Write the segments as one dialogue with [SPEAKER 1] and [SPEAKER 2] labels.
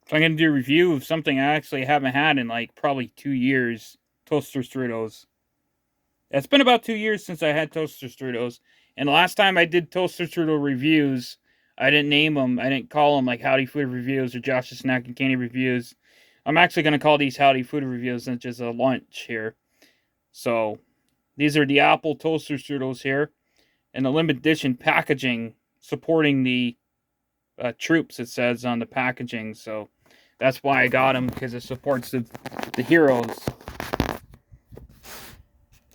[SPEAKER 1] So I'm going to do a review of something I actually haven't had in like probably 2 years. Toaster strudels. It's been about 2 years since I had toaster strudels. And the last time I did toaster strudel reviews, I didn't name them. I didn't call them like Howdy Food Reviews or Josh's Snack and Candy Reviews. I'm actually going to call these Howdy Food Reviews since it's a lunch here. So these are the apple toaster strudels here. And the limited edition packaging supporting the troops, it says on the packaging. So that's why I got them, because it supports the heroes.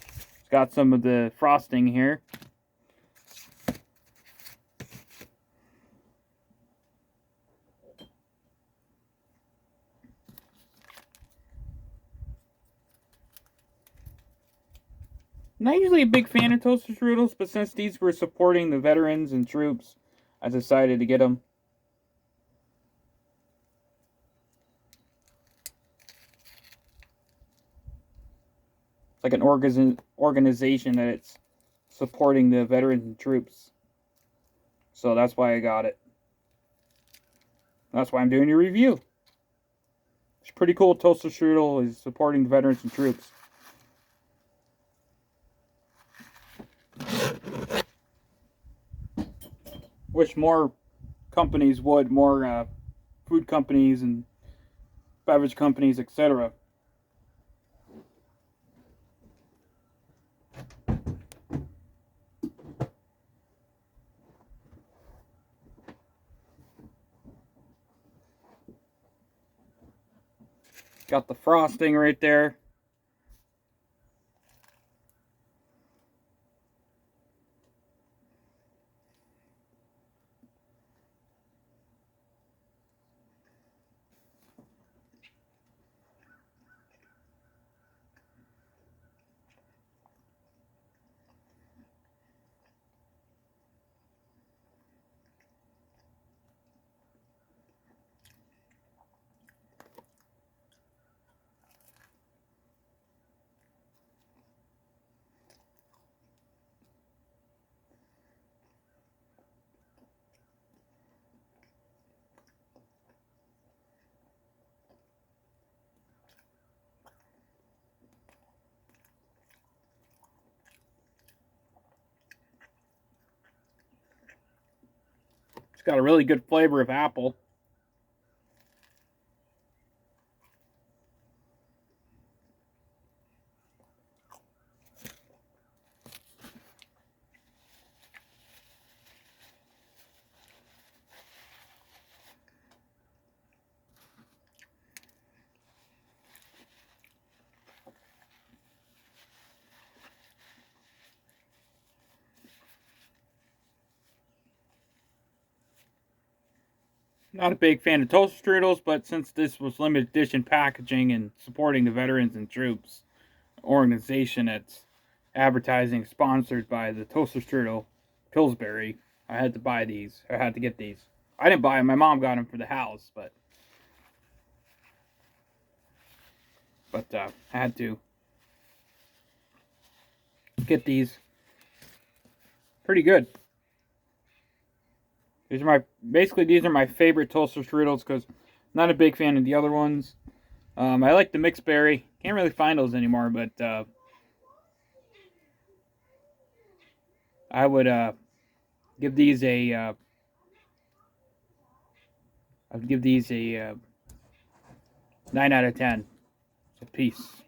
[SPEAKER 1] It's got some of the frosting here. Not usually a big fan of toaster strudels, but since these were supporting the veterans and troops, I decided to get them. It's like an organization that it's supporting the veterans and troops. So that's why I got it. That's why I'm doing a review. It's pretty cool. Toaster strudel is supporting the veterans and troops. Wish more companies would, more food companies and beverage companies, etc. Got the frosting right there. It's got a really good flavor of apple. Not a big fan of toaster strudels, but since this was limited edition packaging and supporting the veterans and troops organization that's advertising sponsored by the toaster strudel Pillsbury, I had to buy these. I had to get these. I didn't buy them. My mom got them for the house, but I had to get these. Pretty good. These are my favorite toaster strudels because I'm not a big fan of the other ones. I like the mixed berry. Can't really find those anymore, but I would give these a I'd give these a 9 out of 10. It's a piece.